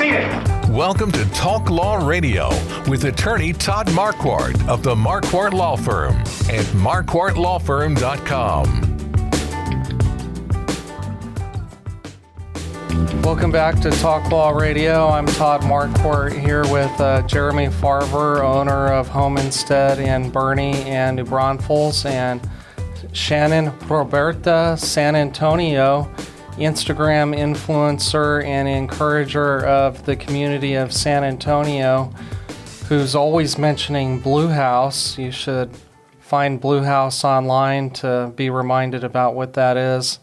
seated. Welcome to Talk Law Radio with attorney Todd Marquardt of the Marquardt Law Firm at marquardtlawfirm.com. Welcome back to Talk Law Radio. I'm Todd Marquardt here with Jeremy Farber, owner of Homestead in Boerne and New Braunfels, and Shannon Roberta Salmon Antonio, Instagram influencer and encourager of the community of San Antonio, who's always mentioning Blue House. You should find Blue House online to be reminded about what that is.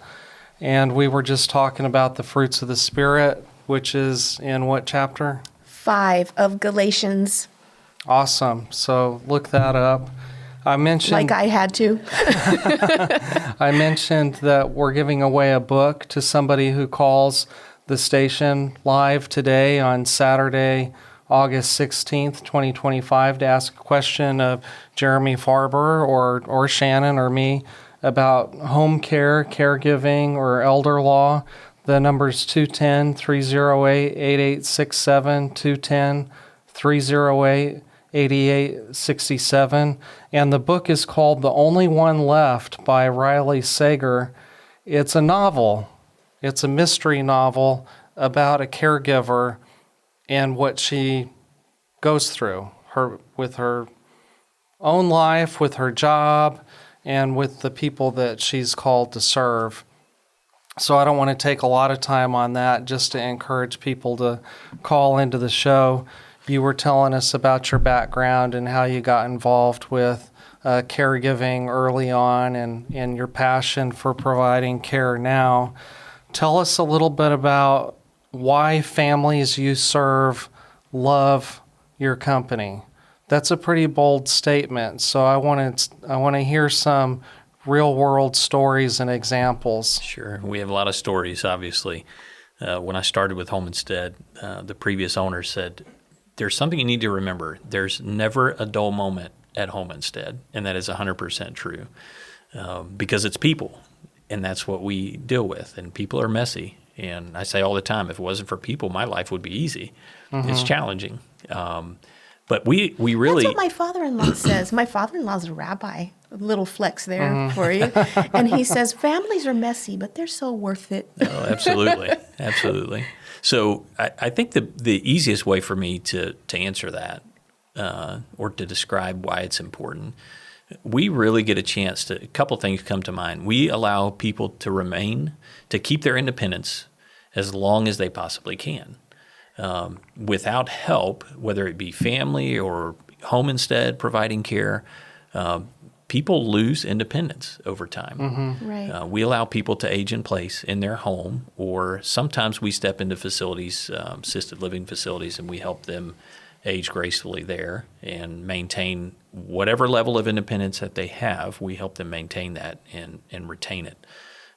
And we were just talking about the fruits of the Spirit, which is in what chapter? 5 of Galatians. Awesome. So look that up. I mentioned, like I had to. I mentioned that we're giving away a book to somebody who calls the station live today on Saturday, August 16th, 2025, to ask a question of Jeremy Farber or Shannon or me about home care, caregiving, or elder law. The number's 210-308-8867, 210-308-8867. And the book is called The Only One Left by Riley Sager. It's a novel. It's a mystery novel about a caregiver and what she goes through with her own life, with her job, and with the people that she's called to serve. So I don't want to take a lot of time on that, just to encourage people to call into the show. You were telling us about your background and how you got involved with caregiving early on and your passion for providing care now. Tell us a little bit about why families you serve love your company. That's a pretty bold statement, so I want to hear some real-world stories and examples. Sure. We have a lot of stories, obviously. When I started with Homestead, the previous owner said, there's something you need to remember. There's never a dull moment at Homestead, and that is 100% true because it's people, and that's what we deal with, and people are messy. And I say all the time, if it wasn't for people, my life would be easy. Mm-hmm. It's challenging. But we really... That's what my father-in-law says. My father-in-law's a rabbi. A little flex there for you. And he says, families are messy, but they're so worth it. Oh, absolutely. Absolutely. So I think the easiest way for me to answer that or to describe why it's important, we really get a chance to, a couple things come to mind. We allow people to keep their independence as long as they possibly can. Without help, whether it be family or Homestead providing care, people lose independence over time. Mm-hmm. Right. We allow people to age in place in their home, or sometimes we step into facilities, assisted living facilities, and we help them age gracefully there and maintain whatever level of independence that they have. We help them maintain that and retain it.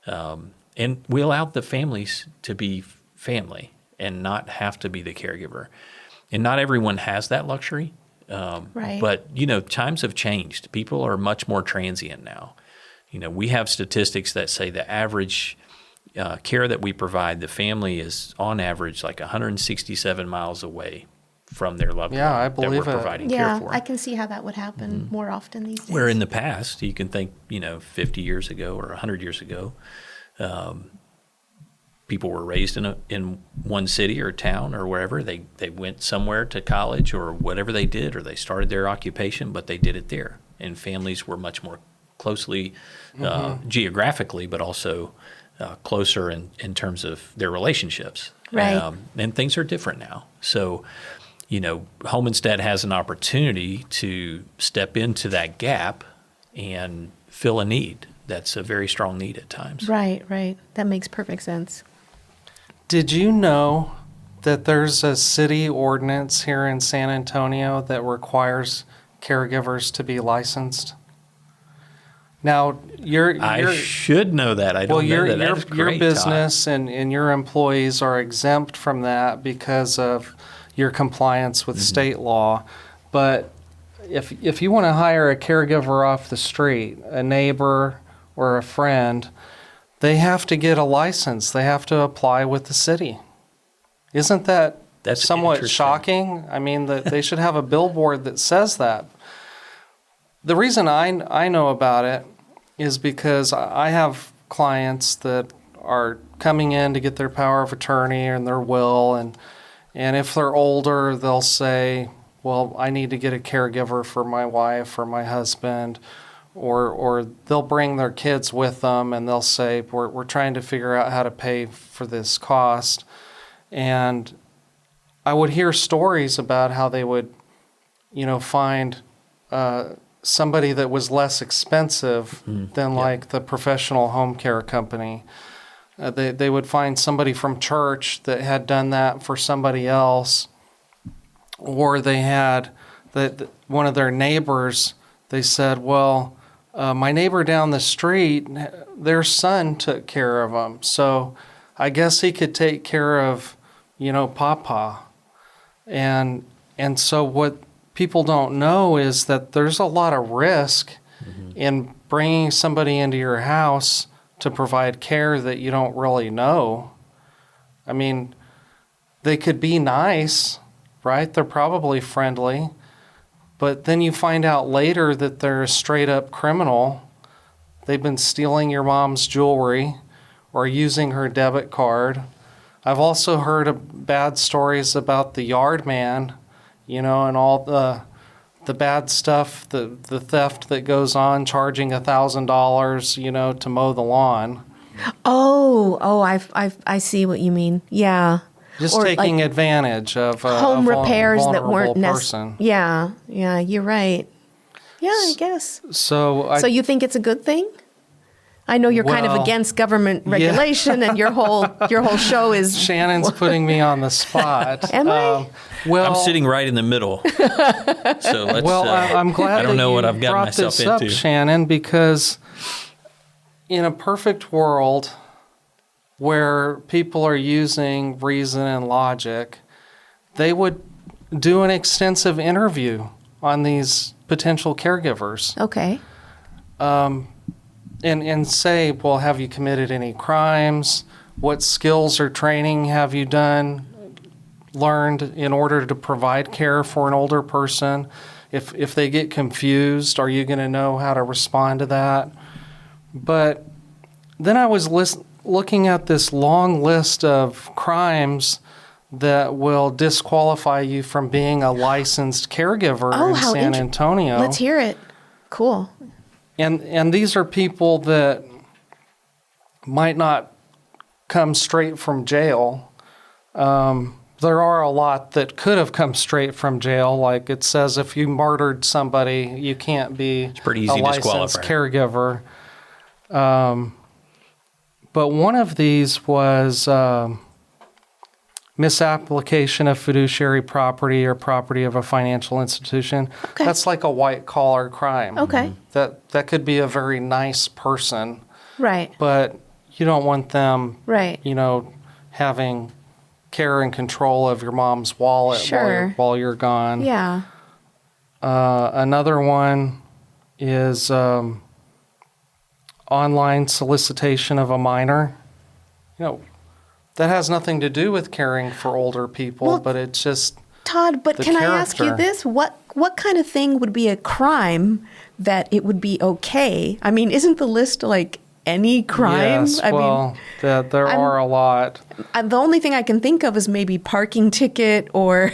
And we allow the families to be family and not have to be the caregiver. And not everyone has that luxury. Right. But, times have changed. People are much more transient now. We have statistics that say the average care that we provide, the family is on average like 167 miles away from their loved one I that believe we're providing care Yeah, for. I can see how that would happen more often these days. Where in the past, you can think, 50 years ago or 100 years ago, people were raised in one city or town or wherever. They went somewhere to college or whatever they did, or they started their occupation, but they did it there. And families were much more closely geographically, but also closer in terms of their relationships. Right. And things are different now. So, Homestead has an opportunity to step into that gap and fill a need. That's a very strong need at times. Right. That makes perfect sense. Did you know that there's a city ordinance here in San Antonio that requires caregivers to be licensed? Now, I should know that. I don't know that. That is great, your business and your employees are exempt from that because of your compliance with state law. But if you want to hire a caregiver off the street, a neighbor or a friend, they have to get a license. They have to apply with the city. Isn't that That's somewhat interesting. shocking. I mean, they should have a billboard that says that. The reason I know about it is because I have clients that are coming in to get their power of attorney and their will, and if they're older, they'll say, well, I need to get a caregiver for my wife or my husband, or they'll bring their kids with them and they'll say, we're trying to figure out how to pay for this cost. And I would hear stories about how they would, find somebody that was less expensive than like the professional home care company. They would find somebody from church that had done that for somebody else, or they had one of their neighbors. They said, well, my neighbor down the street, their son took care of them, so I guess he could take care of, Papa. And so what people don't know is that there's a lot of risk in bringing somebody into your house to provide care that you don't really know. I mean, they could be nice, right? They're probably friendly, but then you find out later that they're a straight up criminal. They've been stealing your mom's jewelry or using her debit card. I've also heard of bad stories about the yard man, and all the bad stuff, the theft that goes on, charging $1,000, to mow the lawn. I see what you mean. Yeah. Just taking advantage of home repairs that weren't person. Yeah, you're right. Yeah, I guess. So you think it's a good thing? I know you're kind of against government regulation, and your whole show is. Shannon's putting me on the spot. Am I? Well, I'm sitting right in the middle. So let's. Well, I'm glad I don't that know you what I've gotten brought myself this up, into. Shannon, because in a perfect world where people are using reason and logic, they would do an extensive interview on these potential caregivers. Okay. And say, well, have you committed any crimes? What skills or training have you learned in order to provide care for an older person? If they get confused, are you going to know how to respond to that? But then I was looking at this long list of crimes that will disqualify you from being a licensed caregiver in San Antonio. Let's hear it. Cool. And these are people that might not come straight from jail. There are a lot that could have come straight from jail. Like it says, if you murdered somebody, you can't be a licensed caregiver. But one of these was misapplication of fiduciary property or property of a financial institution. Okay. That's like a white-collar crime. Okay. That could be a very nice person. Right. But you don't want them, right. Having care and control of your mom's wallet while you're gone. Yeah. Another one is online solicitation of a minor. That has nothing to do with caring for older people, but it's just Todd, but can character. I ask you this? What kind of thing would be a crime that it would be okay? I mean, isn't the list like any crime? Yes, there are a lot. The only thing I can think of is maybe parking ticket or,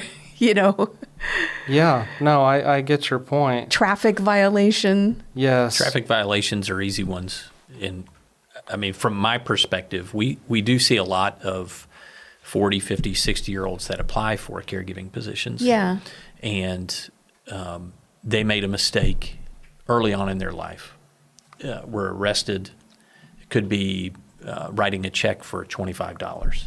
Yeah, no, I get your point. Traffic violation. Yes. Traffic violations are easy ones. And I mean, from my perspective, we do see a lot of 40, 50, 60-year-olds that apply for caregiving positions. Yeah. And they made a mistake early on in their life. Were arrested. It could be writing a check for $25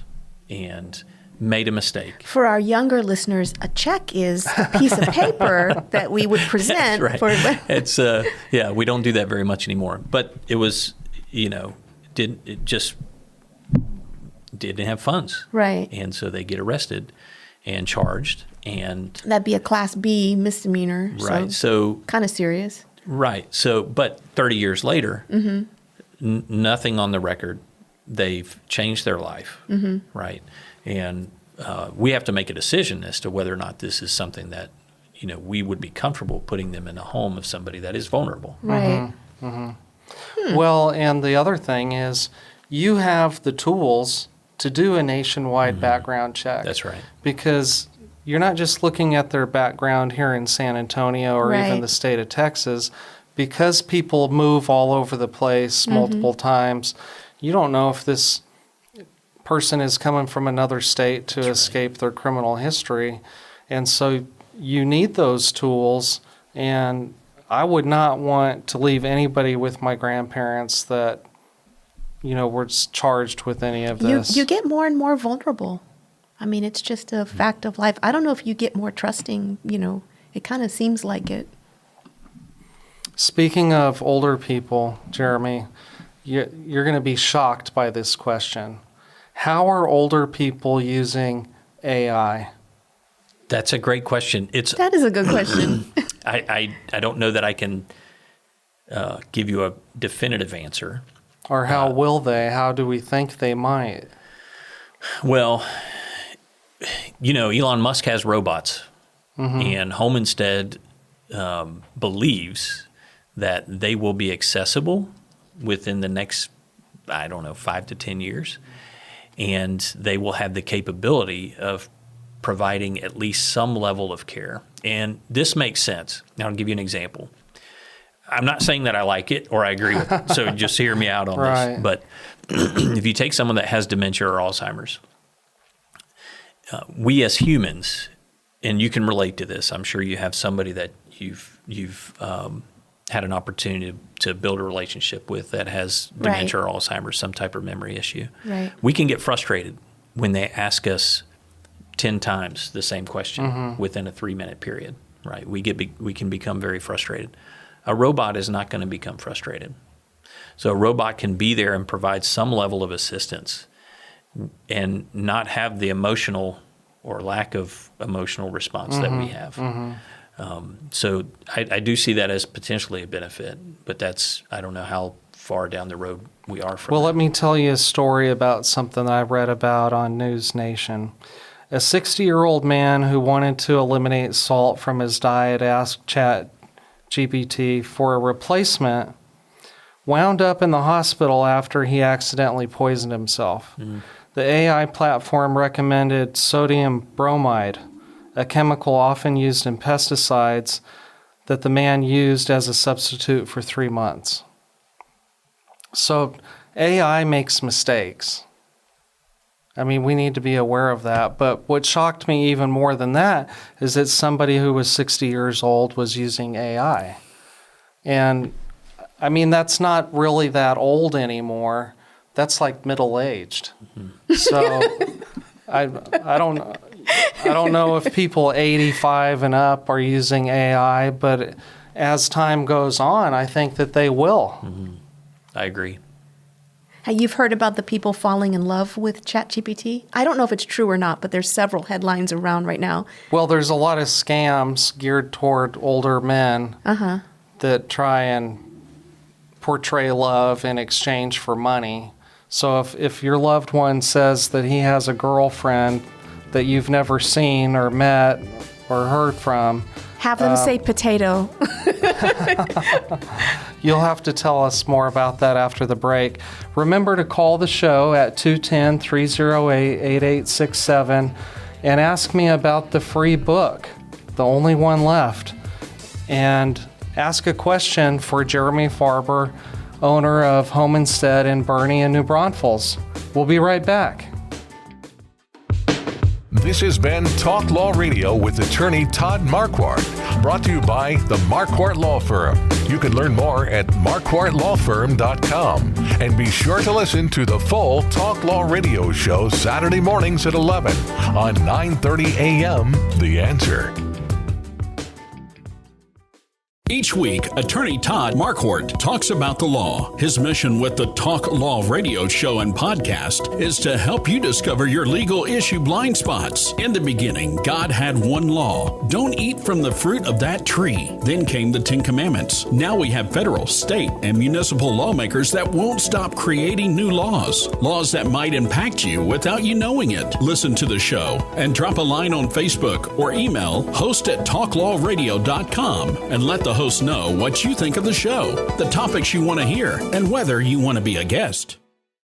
and made a mistake. For our younger listeners, a check is a piece of paper that we would present. That's right. It's we don't do that very much anymore. But it was, didn't have funds. Right. And so they get arrested and charged, and that'd be a Class B misdemeanor. Right. So kind of serious. Right. So, but 30 years later, nothing on the record. They've changed their life. Mm-hmm. Right. And we have to make a decision as to whether or not this is something that, we would be comfortable putting them in a home of somebody that is vulnerable. Right. Well, and the other thing is you have the tools to do a nationwide background check. That's right. Because you're not just looking at their background here in San Antonio or even Right. the state of Texas. Because people move all over the place multiple times, you don't know if this person is coming from another state to escape their criminal history. And so you need those tools, and I would not want to leave anybody with my grandparents that, were charged with any of this. You get more and more vulnerable. I mean, it's just a fact of life. I don't know if you get more trusting, it kind of seems like it. Speaking of older people, Jeremy, you're going to be shocked by this question. How are older people using AI? That's a great question. That is a good question. I don't know that I can give you a definitive answer. Or how will they? How do we think they might? Well, Elon Musk has robots, and Homestead believes that they will be accessible within the next, 5 to 10 years, and they will have the capability of providing at least some level of care. And this makes sense. Now, I'll give you an example. I'm not saying that I like it or I agree with it, so just hear me out on this. But if you take someone that has dementia or Alzheimer's, we as humans, and you can relate to this, I'm sure you have somebody that you've had an opportunity to build a relationship with that has dementia or Alzheimer's, some type of memory issue. Right. We can get frustrated when they ask us 10 times the same question within a 3-minute period, right? We can become very frustrated. A robot is not going to become frustrated. So a robot can be there and provide some level of assistance and not have the emotional or lack of emotional response that we have. So I do see that as potentially a benefit, but I don't know how far down the road we are from Well, that. let me tell you a story about something I read about on News Nation. A 60-year-old man who wanted to eliminate salt from his diet asked ChatGPT for a replacement, wound up in the hospital after he accidentally poisoned himself. The AI platform recommended sodium bromide, a chemical often used in pesticides that the man used as a substitute for 3 months. So AI makes mistakes. I mean, we need to be aware of that. But what shocked me even more than that is that somebody who was 60 years old was using AI. And I mean, that's not really that old anymore. That's like middle-aged. So I don't know if people 85 and up are using AI, but as time goes on, I think that they will. I agree. Hey, you've heard about the people falling in love with ChatGPT? I don't know if it's true or not, but there's several headlines around right now. Well, there's a lot of scams geared toward older men that try and portray love in exchange for money. So if your loved one says that he has a girlfriend that you've never seen or met or heard from, Have them say potato. you'll have to tell us more about that after the break. Remember to call the show at 210-308-8867 and ask me about the free book, The Only One Left. And ask a question for Jeremy Farber, owner of Homestead in Boerne and New Braunfels. We'll be right back. This has been Talk Law Radio with attorney Todd Marquardt, brought to you by the Marquardt Law Firm. You can learn more at marquardtlawfirm.com. And be sure to listen to the full Talk Law Radio show Saturday mornings at 11 on 9:30 a.m. The Answer. Each week, attorney Todd Marquardt talks about the law. His mission with the Talk Law radio show and podcast is to help you discover your legal issue blind spots. In the beginning, God had one law. Don't eat from the fruit of that tree. Then came the 10 Commandments. Now we have federal, state, and municipal lawmakers that won't stop creating new laws. Laws that might impact you without you knowing it. Listen to the show and drop a line on Facebook or email host@talklawradio.com and let the host know what you think of the show, the topics you want to hear, and whether you want to be a guest.